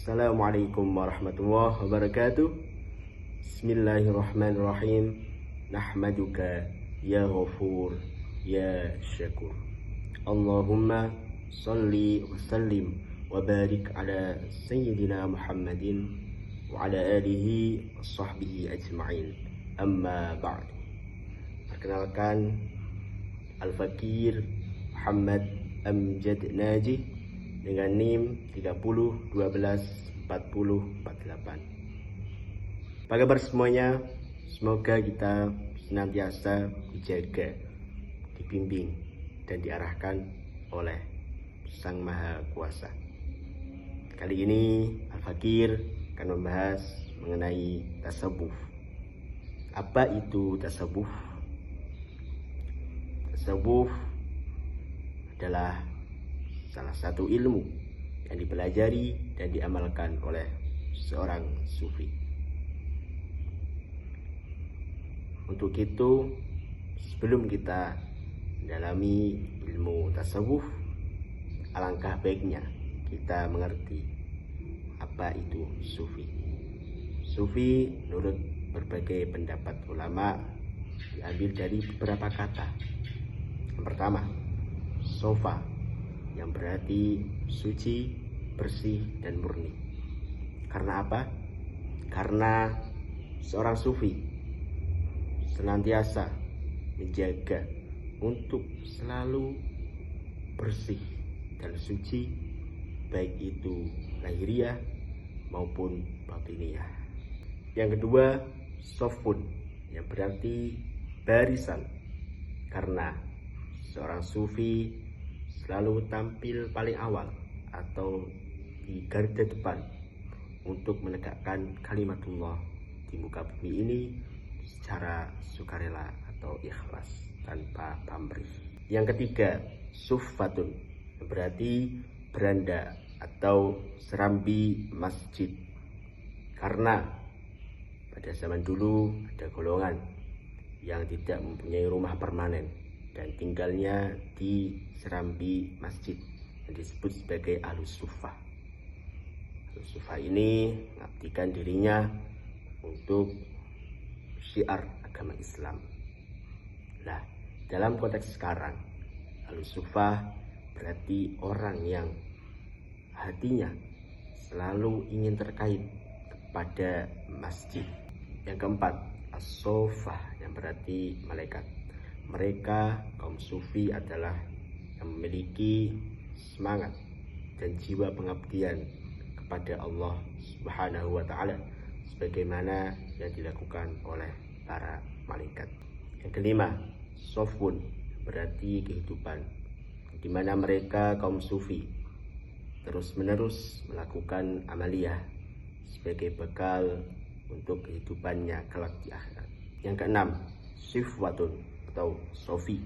Assalamualaikum warahmatullahi wabarakatuh. Bismillahirrahmanirrahim. Nahmaduka ya ghafur ya syakur. Allahumma salli wa sallim wa barik ala sayyidina Muhammadin wa ala alihi wa sahbihi ajma'in. Amma ba'd. Perkenalkan, Al-Fakir Muhammad Amjad Najih dengan NIM 30 12 40 48. Apa kabar semuanya? Semoga kita senantiasa dijaga, dibimbing, dan diarahkan oleh Sang Maha Kuasa. Kali ini Al-Fakir akan membahas mengenai tasawuf. Apa itu tasawuf? Tasawuf adalah salah satu ilmu yang dipelajari dan diamalkan oleh seorang sufi. Untuk itu, sebelum kita mendalami ilmu tasawuf, alangkah baiknya kita mengerti apa itu sufi. Sufi menurut berbagai pendapat ulama diambil dari beberapa kata. Yang pertama, sofa, yang berarti suci, bersih, dan murni. Karena apa? Karena seorang sufi senantiasa menjaga untuk selalu bersih dan suci, baik itu lahiriah maupun batiniah. Yang kedua, sofun, yang berarti barisan. Karena seorang sufi selalu tampil paling awal atau di garda depan untuk menegakkan kalimatullah di muka bumi ini secara sukarela atau ikhlas tanpa pamrih. Yang ketiga, suffatun, berarti beranda atau serambi masjid. Karena pada zaman dulu ada golongan yang tidak mempunyai rumah permanen dan tinggalnya di serambi masjid yang disebut sebagai Ahlus Suffah. Ahlus Suffah ini mengabdikan dirinya untuk syiar agama Islam. Nah, dalam konteks sekarang, Ahlus Suffah berarti orang yang hatinya selalu ingin terkait kepada masjid. Yang keempat, as-sofah, yang berarti malaikat. Mereka, kaum sufi, adalah yang memiliki semangat dan jiwa pengabdian kepada Allah Subhanahu wa Ta'ala, sebagaimana yang dilakukan oleh para malaikat. Yang kelima, sofun, berarti kehidupan, di mana mereka, kaum sufi, terus-menerus melakukan amaliyah sebagai bekal untuk kehidupannya kelak di akhirat. Yang keenam, sifwatun atau sofi,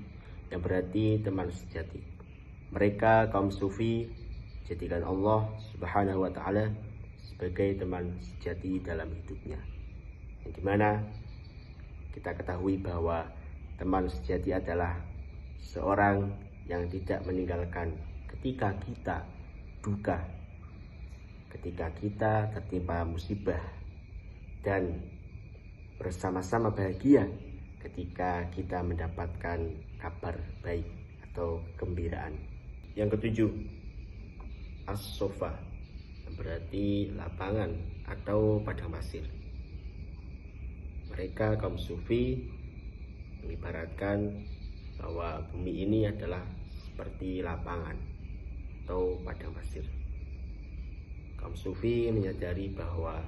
yang berarti teman sejati. Mereka, kaum sufi, jadikan Allah Subhanahu wa Ta'ala sebagai teman sejati dalam hidupnya, yang dimana kita ketahui bahwa teman sejati adalah seorang yang tidak meninggalkan ketika kita duka, ketika kita tertimpa musibah, dan bersama-sama bahagia ketika kita mendapatkan kabar baik atau kegembiraan. Yang ketujuh, as-sofa, yang berarti lapangan atau padang pasir. Mereka, kaum sufi, mengibaratkan bahwa bumi ini adalah seperti lapangan atau padang pasir. Kaum sufi menyadari bahwa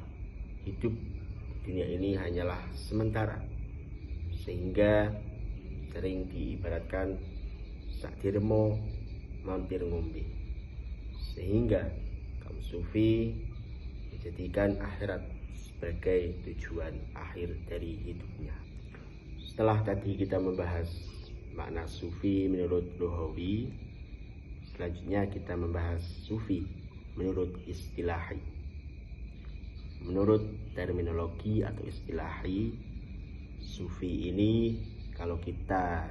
hidup dunia ini hanyalah sementara, sehingga sering diibaratkan sak diremo mampir ngombe, sehingga kaum sufi menjadikan akhirat sebagai tujuan akhir dari hidupnya. Setelah tadi kita membahas makna sufi menurut Luhawi, selanjutnya kita membahas sufi menurut istilahi. Menurut terminologi atau istilahi, sufi ini kalau kita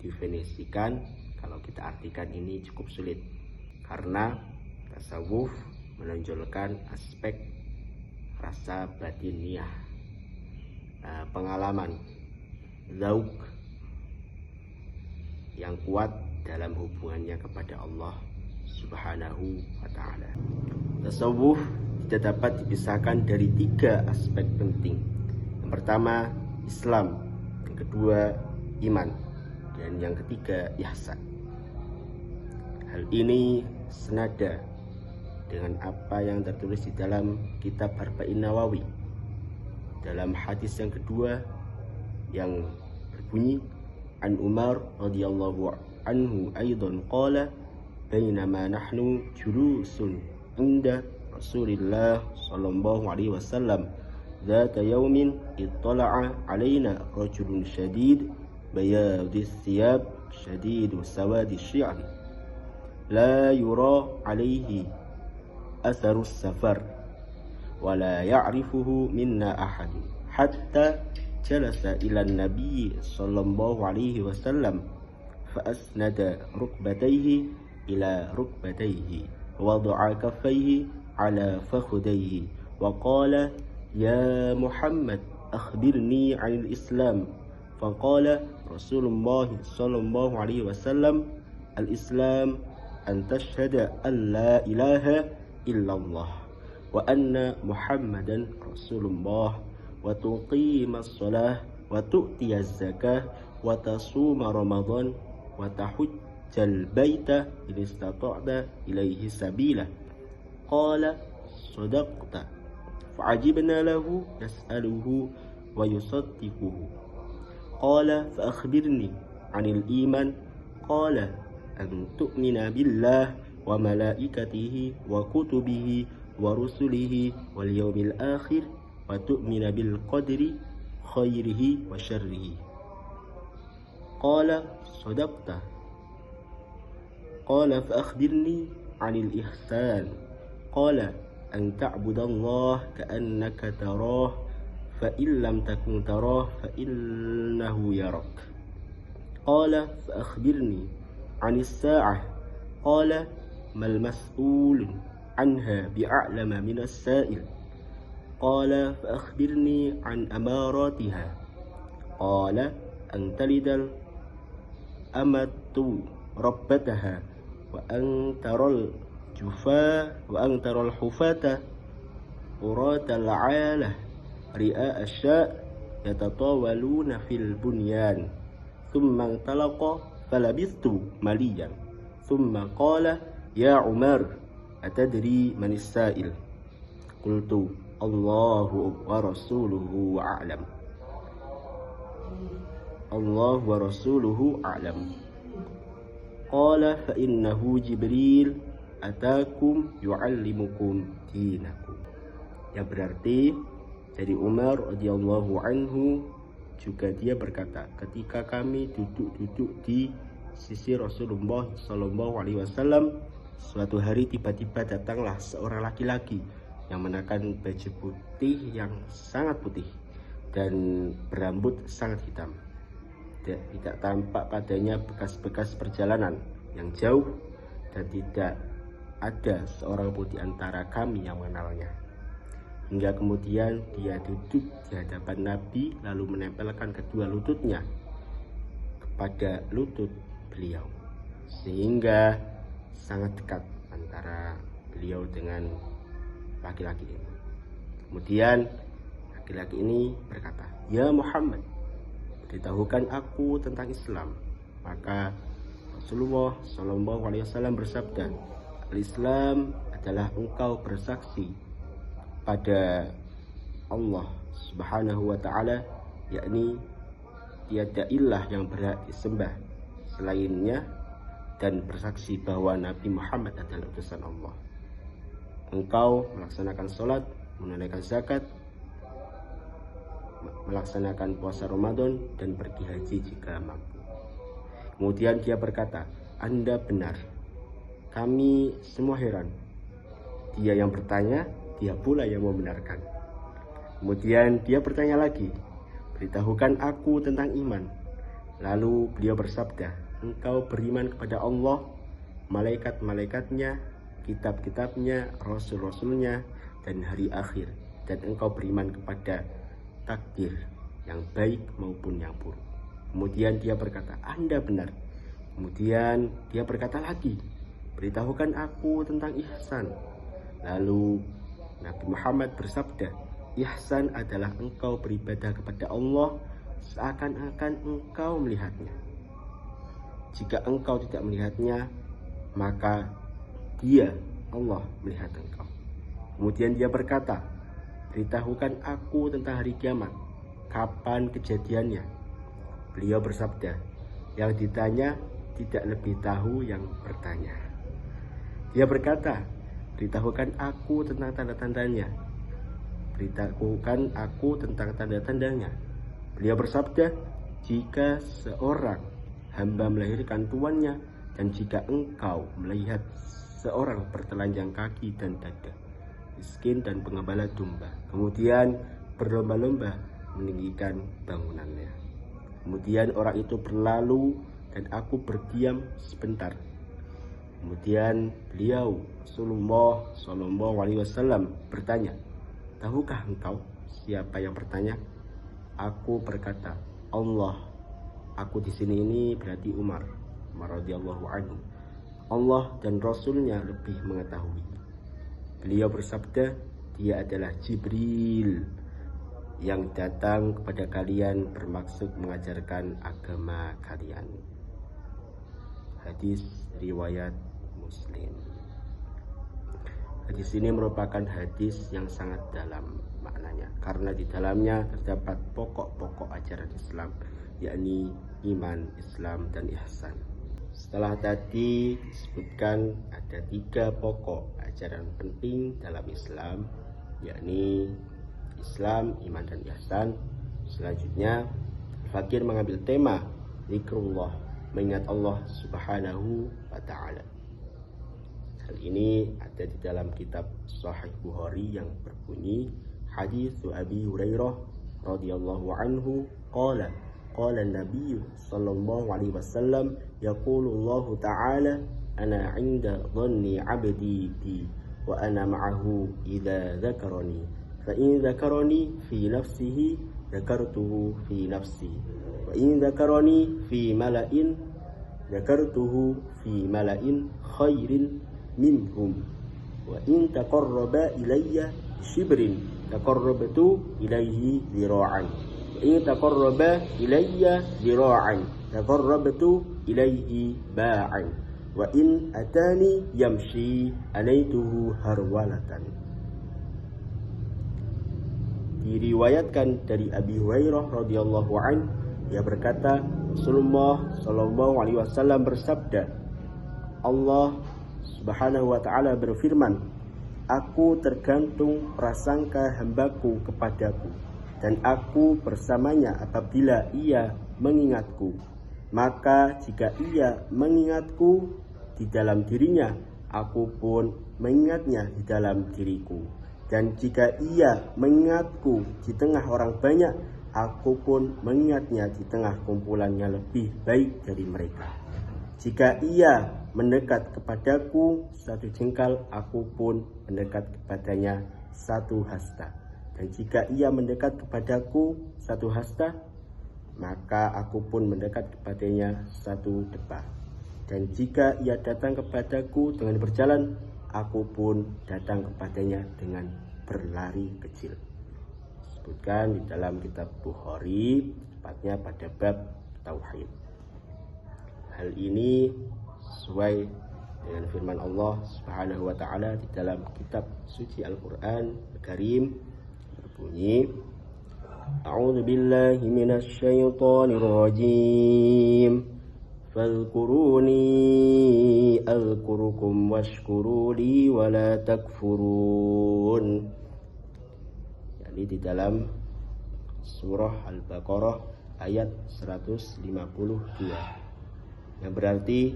definisikan, kalau kita artikan, ini cukup sulit. Karena tasawuf menonjolkan aspek rasa batiniah, pengalaman, zauk yang kuat dalam hubungannya kepada Allah Subhanahu wa ta'ala. Tasawuf tidak dapat dipisahkan dari 3 aspek penting. Yang pertama Islam, yang kedua iman, dan yang ketiga ihsan. Hal ini senada dengan apa yang tertulis di dalam kitab Arba'in Nawawi. Dalam hadis yang kedua yang berbunyi, An Umar radhiyallahu anhu aidan qala bainama nahnu julusun inda Rasulillah sallallahu alaihi wasallam ذات يوم اطلع علينا رجل شديد بياض الثياب شديد سواد الشعر لا يرى عليه أثر السفر ولا يعرفه منا أحد حتى جلس إلى النبي صلى الله عليه وسلم فأسند ركبتيه إلى ركبتيه ووضع كفيه على فخذيه وقال يا محمد أخبرني عن الإسلام فقال رسول الله صلى الله عليه وسلم الإسلام أن تشهد أن لا إله إلا الله وأن محمدا رسول الله وتقيم الصلاة وتؤتي الزكاة وتصوم رمضان وتحج البيت إن استطعت إليه سبيلا قال صدقت فعجبنا له يسأله ويصدقه قال فأخبرني عن الإيمان قال أن تؤمن بالله وملائكته وكتبه ورسله واليوم الآخر وتؤمن بالقدر خيره وشره قال صدقت قال فأخبرني عن الإحسان قال أن تعبد الله كأنك تراه فإن لم تكن تراه فإنه يراك قال فأخبرني عن الساعة قال ما المسؤول عنها بأعلم من السائل قال فأخبرني عن أماراتها قال أن تلد الأمة ربتها وأن ترى الحفاة عراة العالة رئاء الشاء يتطاولون في البنيان ثم انطلق فلبثت مليا ثم قال يا عمر أتدري من السائل قلت الله ورسوله أعلم الله ورسوله أعلم قال فإنه جبريل atakum yu'allimukum dinakum. Yang berarti dari Umar radhiyallahu anhu juga dia berkata, ketika kami duduk di sisi Rasulullah sallallahu alaihi wasallam, suatu hari tiba-tiba datanglah seorang laki-laki yang mengenakan baju putih yang sangat putih dan berambut sangat hitam. Tidak tampak padanya bekas-bekas perjalanan yang jauh dan tidak ada seorang pun di antara kami yang mengenalnya. Hingga kemudian dia duduk di hadapan Nabi lalu menempelkan kedua lututnya kepada lutut beliau, sehingga sangat dekat antara beliau dengan laki-laki ini. Kemudian laki-laki ini berkata, "Ya Muhammad, beritahukan aku tentang Islam." Maka Rasulullah SAW bersabda, "Al-Islam adalah engkau bersaksi pada Allah Subhanahu wa ta'ala, yakni tiada ilah yang berhak disembah selainnya, dan bersaksi bahwa Nabi Muhammad adalah utusan Allah. Engkau melaksanakan sholat, menunaikan zakat, melaksanakan puasa Ramadan, dan pergi haji jika mampu." Kemudian dia berkata, "Anda benar. Kami semua heran." Dia yang bertanya, dia pula yang membenarkan. Kemudian dia bertanya lagi, "Beritahukan aku tentang iman." Lalu beliau bersabda, "Engkau beriman kepada Allah, malaikat-malaikatnya, kitab-kitabnya, rasul-rasulnya, dan hari akhir, dan engkau beriman kepada takdir yang baik maupun yang buruk. Kemudian dia berkata, Anda benar. Kemudian dia berkata lagi, beritahukan aku tentang ihsan. Lalu Nabi Muhammad bersabda, ihsan adalah engkau beribadah kepada Allah seakan-akan engkau melihatnya. Jika engkau tidak melihatnya, maka dia, Allah, melihat engkau. Kemudian dia berkata, beritahukan aku tentang hari kiamat, kapan kejadiannya. Beliau bersabda, yang ditanya tidak lebih tahu yang bertanya. Dia berkata, beritahukan aku tentang tanda-tandanya. Beritahukan aku tentang tanda-tandanya. Beliau bersabda, jika seorang hamba melahirkan tuannya, dan jika engkau melihat seorang bertelanjang kaki dan dada, miskin dan pengembala domba, kemudian berlomba-lomba meninggikan bangunannya. Kemudian orang itu berlalu dan aku berdiam sebentar. Kemudian beliau Rasulullah SAW bertanya, tahukah engkau siapa yang bertanya? Aku berkata, Allah. Aku di sini ini berarti Umar radhiyallahu anhu. Allah dan Rasulnya lebih mengetahui. Beliau bersabda, dia adalah Jibril yang datang kepada kalian bermaksud mengajarkan agama kalian. Hadis riwayat Muslim. Hadis ini merupakan hadis yang sangat dalam maknanya, karena di dalamnya terdapat pokok-pokok ajaran Islam, yakni iman, Islam, dan ihsan. Setelah tadi disebutkan ada 3 pokok ajaran penting dalam Islam, yakni Islam, iman, dan ihsan. Selanjutnya fakir mengambil tema zikrullah, mengingat Allah Subhanahu wa ta'ala. Hal ini ada di dalam kitab Sahih Bukhari yang berbunyi hadis Abi Hurairah radhiyallahu anhu qala an-nabiy sallallahu alaihi wasallam yaqulu Allah ta'ala ana 'inda dhanni 'abdi bi wa ana ma'ahu idza dzakarani fa in dzakarani fi nafsihi dzakartuhu fi nafsi wa in dzakarani fi mala'in dzakartuhu fi mala'in khairin minhum wa in taqarraba ilayya shibrin taqarrabtu ilayhi zira'an wa in taqarraba ilayya zira'an taqarrabtu ilayhi ba'an wa in atani yamshi alaituhu harwalatan. Diriwayatkan dari Abi Hurairah radhiyallahu an, dia berkata, Rasulullah sallallahu alaihi wasallam bersabda, Allah Subhanahu wa ta'ala berfirman, aku tergantung prasangka hambaku kepadaku, dan aku bersamanya apabila ia mengingatku. Maka jika ia mengingatku di dalam dirinya, aku pun mengingatnya di dalam diriku. Dan jika ia mengingatku di tengah orang banyak, aku pun mengingatnya di tengah kumpulannya lebih baik dari mereka. Jika ia mendekat kepadaku 1 jengkal, aku pun mendekat kepadanya 1 hasta. Dan jika ia mendekat kepadaku 1 hasta, maka aku pun mendekat kepadanya 1 depa. Dan jika ia datang kepadaku dengan berjalan, aku pun datang kepadanya dengan berlari kecil. Disebutkan di dalam kitab Bukhari, tepatnya pada bab Tauhid. Hal ini sesuai dengan firman Allah Subhanahu wa ta'ala di dalam kitab suci Al-Quran Al-Karim berbunyi, A'udzu billahi minasy syaithanir rajim. Fadhkuruni azkurukum washkuruli wa la takfurun. Jadi di dalam surah Al-Baqarah ayat 152. Yang berarti,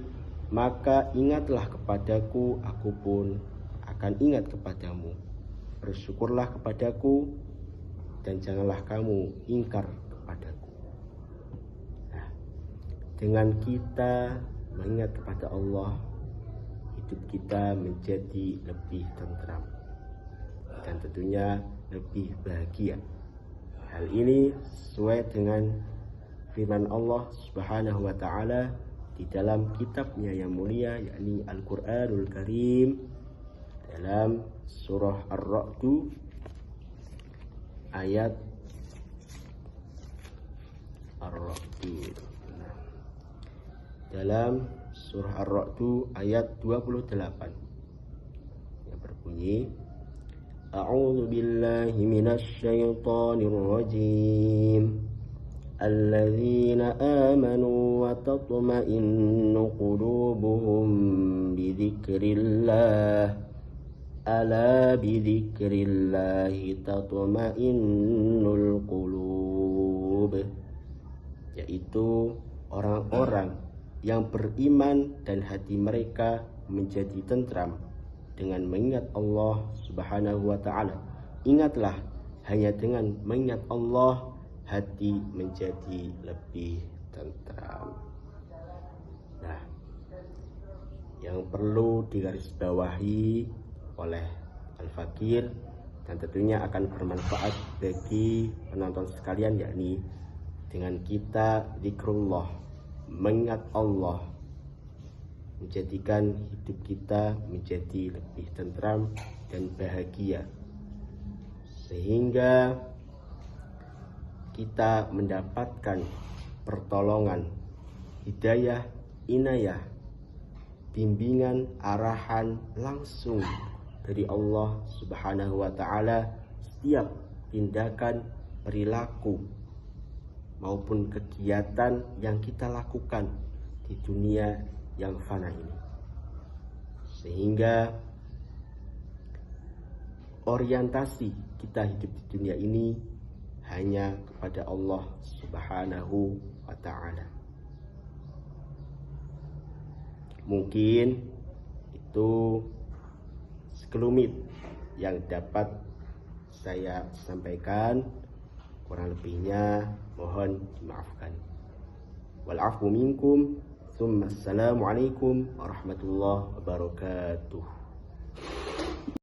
maka ingatlah kepadaku, aku pun akan ingat kepadamu. Bersyukurlah kepadaku, dan janganlah kamu ingkar kepadaku. Nah, dengan kita mengingat kepada Allah, hidup kita menjadi lebih tentram dan tentunya lebih bahagia. Hal ini sesuai dengan firman Allah Subhanahu wa taala di dalam kitabnya yang mulia, yakni Al-Qur'anul Karim, dalam surah Ar-Ra'd ayat dalam surah Ar-Ra'd ayat 28 yang berbunyi, A'udzu billahi minasy syaithanir rajim. Alladzina amanu wa tatma'innu qulubuhum bi dzikrillah. Ala bi dzikrillah tatma'innul qulub. Yaitu orang-orang yang beriman dan hati mereka menjadi tentram dengan mengingat Allah Subhanahu wa taala. Ingatlah, hanya dengan mengingat Allah hati menjadi lebih tentram. Nah, yang perlu digarisbawahi oleh Al-Fakir dan tentunya akan bermanfaat bagi penonton sekalian, yakni dengan kita zikrullah, mengingat Allah, menjadikan hidup kita menjadi lebih tentram dan bahagia, sehingga kita mendapatkan pertolongan, hidayah, inayah, bimbingan, arahan langsung dari Allah Subhanahu wa taala setiap tindakan, perilaku maupun kegiatan yang kita lakukan di dunia yang fana ini, sehingga orientasi kita hidup di dunia ini hanya kepada Allah Subhanahu wa ta'ala. Mungkin itu sekelumit yang dapat saya sampaikan, kurang lebihnya mohon dimaafkan. Wal afu minkum. Assalamualaikum warahmatullahi wabarakatuh.